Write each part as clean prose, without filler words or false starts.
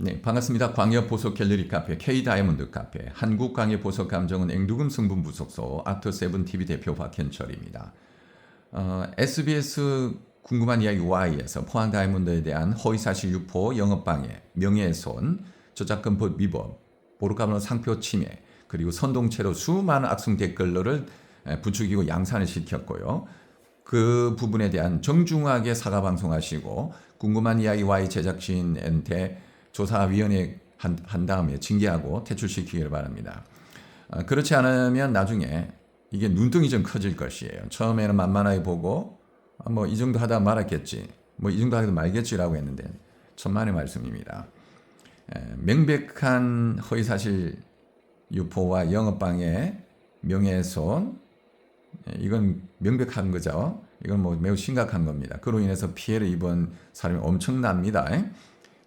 네, 반갑습니다. 광역 보석 갤러리 카페 K 다이아몬드 카페 한국 광역 보석 감정은 앵두금 성분 부속소 아트7 TV 대표 박현철입니다. SBS 궁금한 이야기 Y에서 포항 다이아몬드에 대한 허위사실 유포, 영업방해, 명예훼손, 저작권법 위법, 보르카번호 상표 침해, 그리고 선동체로 수많은 악성 댓글들을 부추기고 양산을 시켰고요. 그 부분에 대한 정중하게 사과 방송하시고 궁금한 이야기 Y 제작진한테 조사위원회 한 다음에 징계하고 퇴출시키기를 바랍니다. 그렇지 않으면 나중에 이게 눈등이 좀 커질 것이에요. 처음에는 만만하게 보고 뭐 이 정도 하다 말았겠지, 뭐 이 정도 하다 말겠지라고 했는데 천만의 말씀입니다. 명백한 허위사실 유포와 영업방해, 명예훼손, 이건 명백한 거죠. 이건 뭐 매우 심각한 겁니다. 그로 인해서 피해를 입은 사람이 엄청납니다.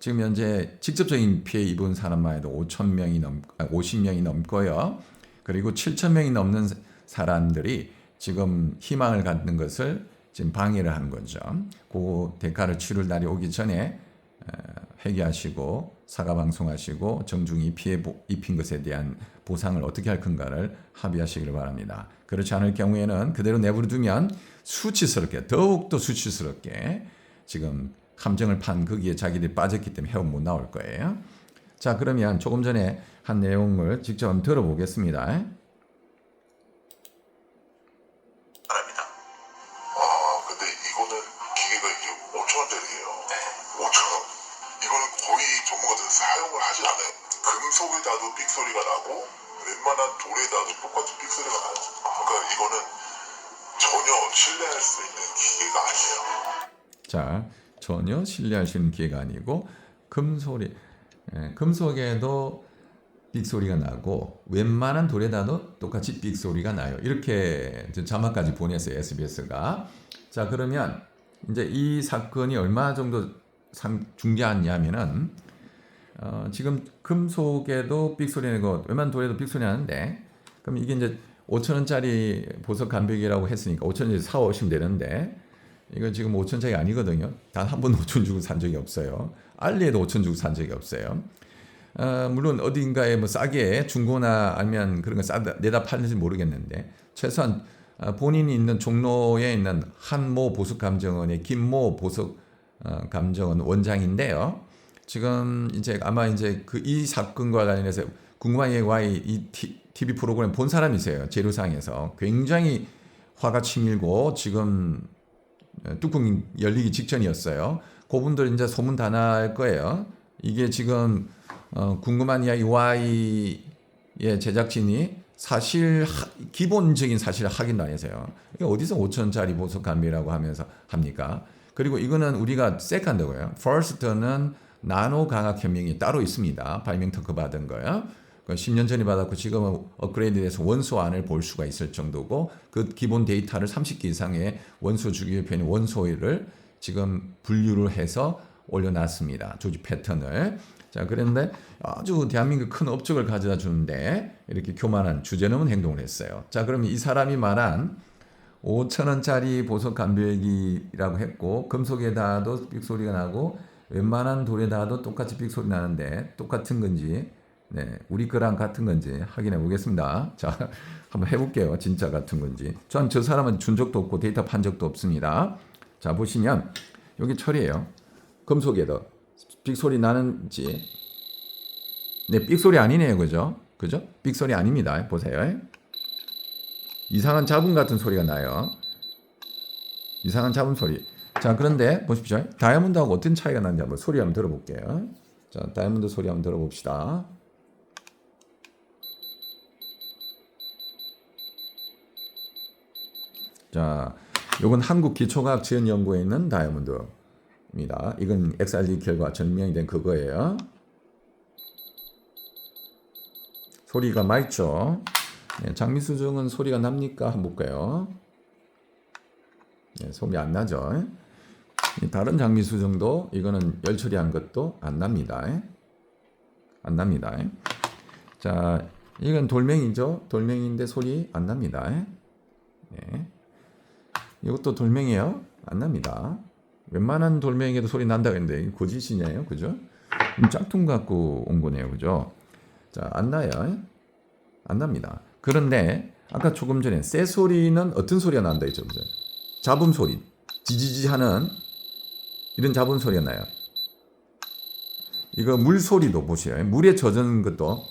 지금 현재 직접적인 피해 입은 사람만 해도 50명이 넘고요. 그리고 7,000명이 넘는 사람들이 지금 희망을 갖는 것을 지금 방해를 한 거죠. 그 대가를 치를 날이 오기 전에 회개하시고 사과 방송하시고 정중히 피해 입힌 것에 대한 보상을 어떻게 할 건가를 합의하시기를 바랍니다. 그렇지 않을 경우에는 그대로 내버려두면 수치스럽게, 더욱더 수치스럽게 지금 함정을 판 거기에 자기들이 빠졌기 때문에 헤엄 못 나올 거예요. 자, 그러면 조금 전에 한 내용을 직접 한번 들어보겠습니다. 근데 이거는 기계가 이게 5,000원짜리예요. 네. 5,000원. 이거는 거의 전문가들은 사용을 하지 않아요. 금속에 닿아도 삑 소리가 나고 웬만한 돌에 닿아도 똑같은 삑 소리가 나요. 그러니까 이거는 전혀 신뢰할 수 있는 기계가 아니에요. 자, 전혀 신뢰할 수 있는 기계가 아니고 금속에도 삑소리가 나고 웬만한 돌에다도 똑같이 삑소리가 나요. 이렇게 자막까지 보냈어요, SBS가. 자, 그러면 이제 이 사건이 얼마 정도 중요하냐면은 지금 금속에도 삑소리 나고 웬만한 돌에도 삑소리 나는데, 그럼 이게 이제 5,000원짜리 보석 감백이라고 했으니까 5,000원짜리 사오시면 되는데, 이거 지금 5,000원짜리 아니거든요. 단 한 번도 5,000원 주고 산 적이 없어요. 알리에도 5,000원 주고 산 적이 없어요. 물론 어딘가에 뭐 싸게 중고나 아니면 그런 거 싸다 내다 파는지 모르겠는데, 최소한 본인이 있는 종로에 있는 한모 보석감정원의 김모 보석감정원 원장인데요. 지금 이제 아마 이제 이 사건과 관련해서 궁금한 얘기 이 TV 프로그램 본 사람이세요. 재료상에서 굉장히 화가 치밀고 지금 뚜껑 열리기 직전이었어요. 그분들 이제 소문 다 날 거예요. 이게 지금 궁금한 이야기 Y의 제작진이 기본적인 사실을 확인도 안 해서요. 이게 어디서 5,000원짜리 보석 감비라고 하면서 합니까? 그리고 이거는 우리가 세컨드고요. 퍼스트는 나노 강학 현명이 따로 있습니다. 발명 특허 받은 거요. 10년 전에 받았고 지금은 업그레이드돼서 원소안을 볼 수가 있을 정도고, 그 기본 데이터를 30개 이상의 원소 주기율표의 원소를 지금 분류를 해서 올려놨습니다. 조직 패턴을. 자, 그런데 아주 대한민국 큰 업적을 가져다 주는데 이렇게 교만한 주제넘은 행동을 했어요. 자, 그러면 이 사람이 말한 5,000원짜리 보석 감별기라고 했고, 금속에다도 삑소리가 나고 웬만한 돌에다도 똑같이 삑소리 나는데 똑같은 건지, 네, 우리 거랑 같은 건지 확인해 보겠습니다. 자, 한번 해볼게요. 진짜 같은 건지. 전 저 사람은 준 적도 없고 데이터 판 적도 없습니다. 자, 보시면 여기 철이에요. 금속에도 삑소리 나는지, 네, 삑소리 아니네요. 그죠? 삑소리 아닙니다. 보세요. 이상한 잡음 같은 소리가 나요. 이상한 잡음 소리. 자, 그런데 보십시오. 다이아몬드하고 어떤 차이가 나는지 한번 소리 한번 들어볼게요. 자, 다이아몬드 소리 한번 들어봅시다. 자, 이건 한국기초과학지원연구에 있는 다이아몬드입니다. 이건 XRD 결과 증명이 된 그거예요. 소리가 맑죠? 네, 장미수정은 소리가 납니까? 한번 볼까요? 네, 소리 안 나죠? 다른 장미수정도 이거는 열 처리한 것도 안 납니다. 안 납니다. 자, 이건 돌멩이죠? 돌멩이인데 소리 안 납니다. 네. 이것도 돌멩이에요? 안 납니다. 웬만한 돌멩이에도 소리 난다고 했는데 거짓이냐요? 그죠? 짝퉁 갖고 온 거네요. 그죠? 자, 안 나요. 안 납니다. 그런데 아까 조금 전에 새 소리는 어떤 소리가 난다 했죠? 그죠? 잡음 소리. 지지지 하는 이런 잡음 소리가 나요. 이거 물 소리도 보세요. 물에 젖은 것도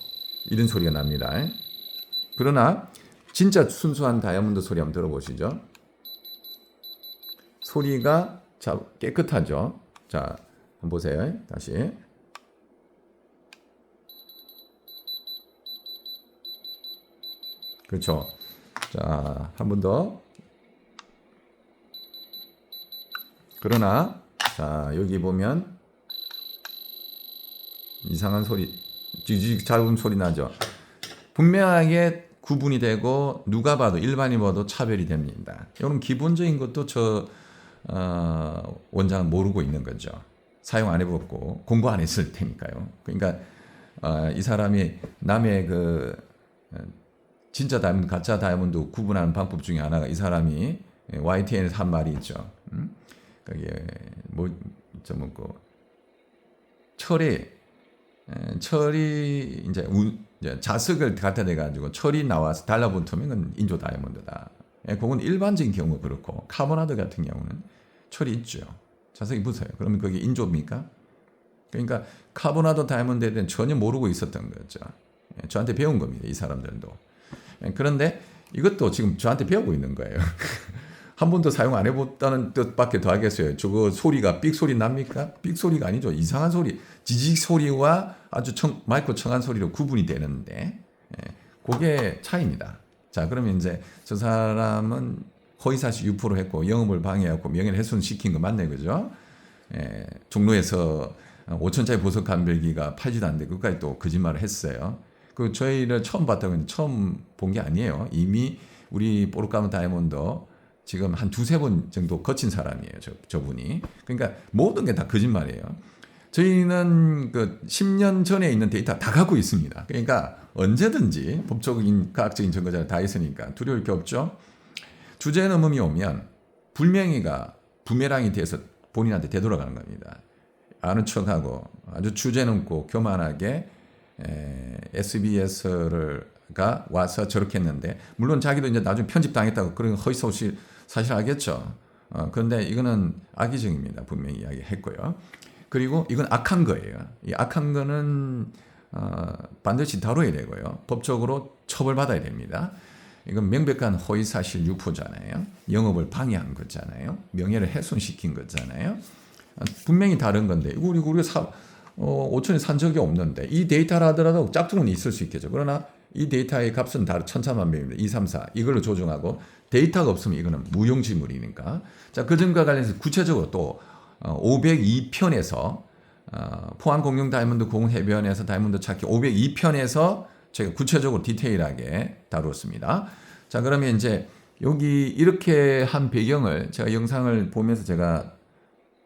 이런 소리가 납니다. 그러나 진짜 순수한 다이아몬드 소리 한번 들어보시죠. 소리가 깨끗하죠. 자, 한번 보세요. 다시. 그렇죠. 자, 한 번 더. 그러나 자, 여기 보면 이상한 소리, 지직 잡음 소리 나죠. 분명하게 구분이 되고 누가 봐도 일반인 봐도 차별이 됩니다. 이런 기본적인 것도 원장은 모르고 있는 거죠. 사용 안 해봤고 공부 안 했을 테니까요. 그러니까 이 사람이 남의 진짜 다이아몬드, 가짜 다이아몬드 구분하는 방법 중에 하나가 이 사람이 YTN에서 한 말이 있죠. 그게 철이 이제 자석을 갖다 대가지고 철이 나와서 달라붙으면 그건 인조 다이아몬드다. 그건 일반적인 경우 그렇고 카보나드 같은 경우는 철이 있죠. 자석이 붙어요. 그러면 그게 인조입니까? 그러니까 카보나드 다이아몬드에 대한 전혀 모르고 있었던 거죠. 저한테 배운 겁니다. 이 사람들도. 그런데 이것도 지금 저한테 배우고 있는 거예요. 한 번도 사용 안 해봤다는 뜻밖에 더 하겠어요. 저거 소리가 삑 소리 납니까? 삑 소리가 아니죠. 이상한 소리, 지직 소리와 아주 맑고 청한 소리로 구분이 되는데, 그게 차이입니다. 자, 그러면 이제 저 사람은 허위사실 유포를 했고 영업을 방해하고 명예훼손 시킨 거 맞네, 그죠? 종로에서 5천짜리 보석 감별기가 팔지도 않는데 그까지 또 거짓말을 했어요. 저희를 처음 봤다고 했는데 처음 본 게 아니에요. 이미 우리 보르카모 다이아몬드 지금 한 두세 번 정도 거친 사람이에요. 저분이. 그러니까 모든 게 다 거짓말이에요. 저희는 10년 전에 있는 데이터 다 갖고 있습니다. 그러니까 언제든지 법적인 과학적인 증거자를 다 있으니까 두려울 게 없죠. 주제 넘음이 오면 불명예가 부메랑이 돼서 본인한테 되돌아가는 겁니다. 아는 척하고 아주 주제 넘고 교만하게 SBS가 와서 저렇게 했는데 물론 자기도 이제 나중에 편집당했다고 그런 허위소식 사실 알겠죠. 그런데 이거는 악의적입니다. 분명히 이야기했고요. 그리고 이건 악한 거예요. 이 악한 거는 반드시 다뤄야 되고요. 법적으로 처벌받아야 됩니다. 이건 명백한 허위사실 유포잖아요. 영업을 방해한 거잖아요. 명예를 훼손시킨 거잖아요. 분명히 다른 건데 이거 우리가 5천에 산 적이 없는데 이 데이터라 하더라도 짝퉁은 있을 수 있겠죠. 그러나 이 데이터의 값은 다 천차만별입니다. 2, 3, 4 이걸로 조정하고 데이터가 없으면 이거는 무용지물이니까. 자, 그 점과 관련해서 구체적으로 또 502편에서 포항 공룡 다이아몬드 공원 해변에서 다이아몬드 찾기 502편에서 제가 구체적으로 디테일하게 다루었습니다. 자, 그러면 이제 여기 이렇게 한 배경을 제가 영상을 보면서 제가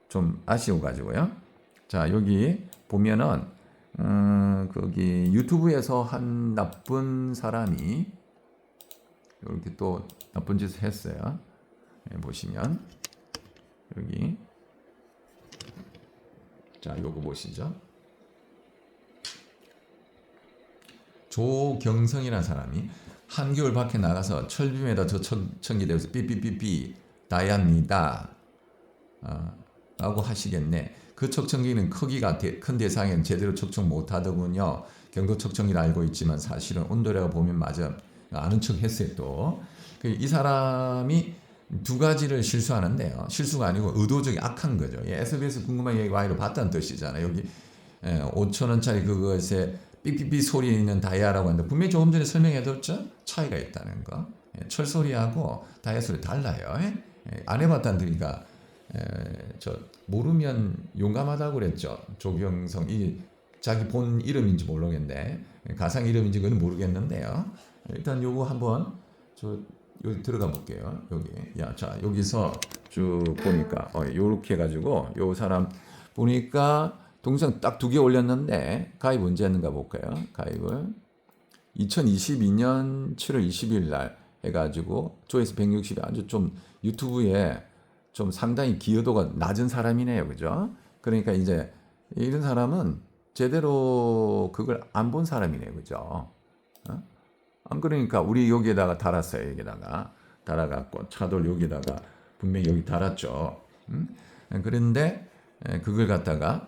좀 아쉬워 가지고요. 자, 여기 보면은 거기 유튜브에서 한 나쁜 사람이 이렇게 또 나쁜 짓을 했어요. 보시면 여기 자, 요거 보시죠. 조경성이라는 사람이 한겨울 밖에 나가서 철빔에다 전기되어서 삐삐삐삐 다이아입니다. 라고 하시겠네. 그 척청기는 크기가 큰 대상에는 제대로 척청 못하더군요. 경도 척청기를 알고 있지만 사실은 온도래가 보면 맞아. 아는 척 했어요 또. 이 사람이 두 가지를 실수하는데요. 실수가 아니고 의도적인 악한 거죠. SBS 궁금한 얘기 와이로 봤다는 뜻이잖아요. 여기 5,000원짜리 그것에 삐삐삐 소리 있는 다이아라고 하는데 분명히 조금 전에 설명해뒀죠. 차이가 있다는 거. 철소리하고 다이아 소리 달라요. 안 해봤다는 드니까 저 모르면 용감하다고 그랬죠. 조경성 이 자기 본 이름인지 모르겠는데 가상 이름인지 그건 모르겠는데요. 일단 요거 한번 여기 들어가 볼게요. 여기 자 여기서 쭉 보니까 요렇게 해가지고 요 사람 보니까 동영상 딱 2개 올렸는데 가입 언제 했는가 볼까요? 가입을 2022년 7월 20일 날 해가지고 조회수 160이 아주 좀 유튜브에 좀 상당히 기여도가 낮은 사람이네요. 그죠? 그러니까 이제 이런 사람은 제대로 그걸 안 본 사람이네, 그죠? 어? 안 그러니까 우리 여기에다가 달았어요. 여기다가 달아갖고 차돌 여기다가 분명히 여기 달았죠. 그런데 그걸 갖다가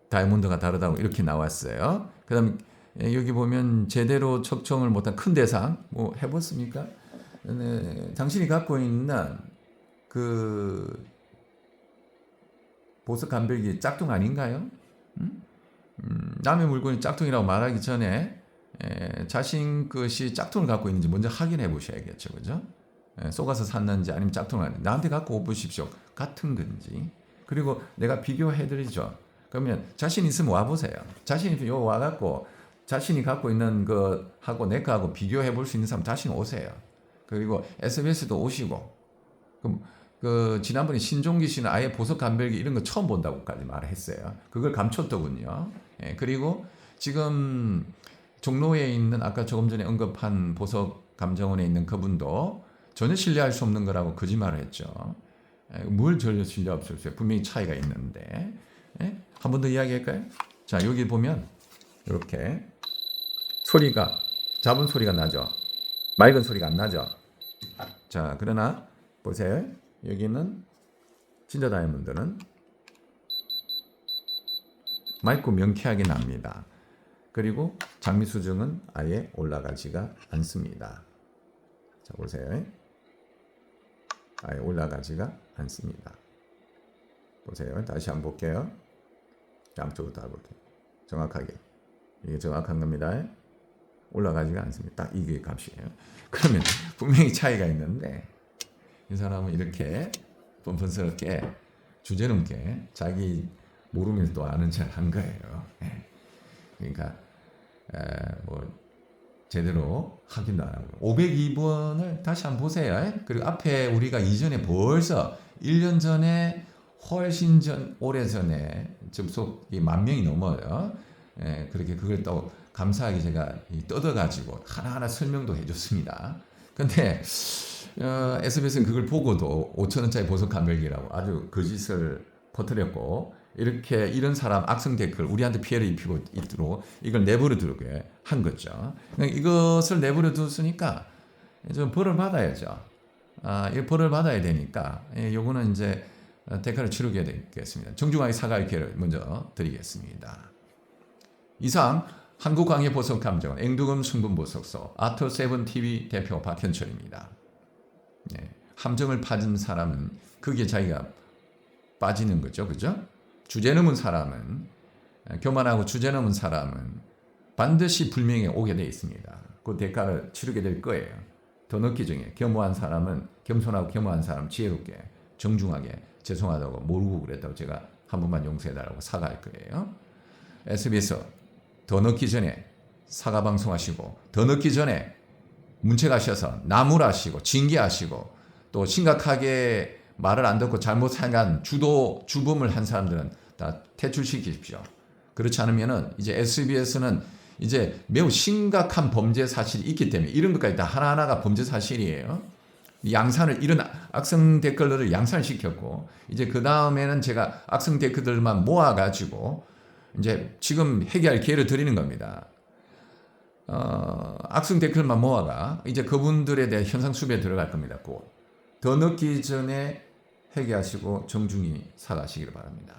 다이아몬드가 다르다고 이렇게 나왔어요. 그다음 여기 보면 제대로 측정을 못한 큰 대상 뭐 해봤습니까? 당신이 갖고 있는 그 보석 감별기 짝퉁 아닌가요? 남의 물건이 짝퉁이라고 말하기 전에 자신 것이 짝퉁을 갖고 있는지 먼저 확인해 보셔야겠죠, 그죠? 속아서 샀는지 아니면 짝퉁을 아닌지 나한테 갖고 보십시오. 같은 건지. 그리고 내가 비교해드리죠. 그러면 자신 있으면 와 보세요. 자신 있으면 요 와갖고 자신이 갖고 있는 것하고 내 거하고 비교해 볼 수 있는 사람 자신 오세요. 그리고 SBS도 오시고. 그럼 그 지난번에 신종기 씨는 아예 보석 감별기 이런 거 처음 본다고까지 말했어요. 그걸 감췄더군요. 그리고 지금 종로에 있는 아까 조금 전에 언급한 보석 감정원에 있는 그분도 전혀 신뢰할 수 없는 거라고 거짓말을 했죠. 뭘 전혀 신뢰할 수 없어요. 분명히 차이가 있는데. 한 번 더 이야기할까요? 자, 여기 보면 이렇게 소리가 잡은 소리가 나죠. 맑은 소리가 안 나죠. 자, 그러나 보세요. 여기는 진짜 다이아몬드는 맑고 명쾌하게 납니다. 그리고 장미 수정은 아예 올라가지가 않습니다. 자, 보세요. 아예 올라가지가 않습니다. 보세요. 다시 한번 볼게요. 양쪽으로 다 볼게요. 정확하게. 이게 정확한 겁니다. 올라가지가 않습니다. 딱 이게 값이에요. 그러면 분명히 차이가 있는데 이 사람은 이렇게 뻔뻔스럽게 주제넘게 자기 모르면서 또 아는 척 한 거예요. 그러니까 뭐 제대로 확인도 안 하고 502번을 다시 한번 보세요. 그리고 앞에 우리가 이전에 벌써 1년 전에 훨씬 오래전에 접속이 10,000명이 넘어요. 그렇게 그걸 또 감사하게 제가 뜯어가지고 하나하나 설명도 해줬습니다. 근데 SBS는 그걸 보고도 5,000원짜리 보석 감별기라고 아주 거짓을 퍼뜨렸고 이렇게 이런 사람 악성 댓글 우리한테 피해를 입히고 있도록 이걸 내버려 두게 한 거죠. 이것을 내버려 뒀으니까 좀 벌을 받아야죠. 이 벌을 받아야 되니까 요거는 이제 대가를 치르게 되겠습니다. 정중하게 사과의 기회를 먼저 드리겠습니다. 이상 한국광해보석감정원 앵두금 순금보석소 아토세븐TV 대표 박현철입니다. 함정을 파진 사람은 그게 자기가 빠지는 거죠. 그죠? 주제 넘은 사람은 교만하고 주제 넘은 사람은 반드시 불명예 오게 되어 있습니다. 그 대가를 치르게 될 거예요. 더 늦기 전에 겸허한 사람은 겸손하고 겸허한 사람 지혜롭게 정중하게 죄송하다고 모르고 그랬다고 제가 한 번만 용서해달라고 사과할 거예요. SBS 더 늦기 전에 사과 방송하시고 더 늦기 전에 문책하셔서 나무라시고 징계하시고 또 심각하게 말을 안 듣고 잘못 생각한 주범을 한 사람들은 다 퇴출시키십시오. 그렇지 않으면은 이제 SBS는 이제 매우 심각한 범죄 사실이 있기 때문에 이런 것까지 다 하나하나가 범죄 사실이에요. 양산을 이런 악성 댓글들을 양산을 시켰고 이제 그 다음에는 제가 악성 댓글들만 모아가지고 이제 지금 해결할 기회를 드리는 겁니다. 악성 댓글만 모아가 이제 그분들에 대한 현상 수배에 들어갈 겁니다. 곧. 더 늦기 전에 회개하시고 정중히 사과하시기를 바랍니다.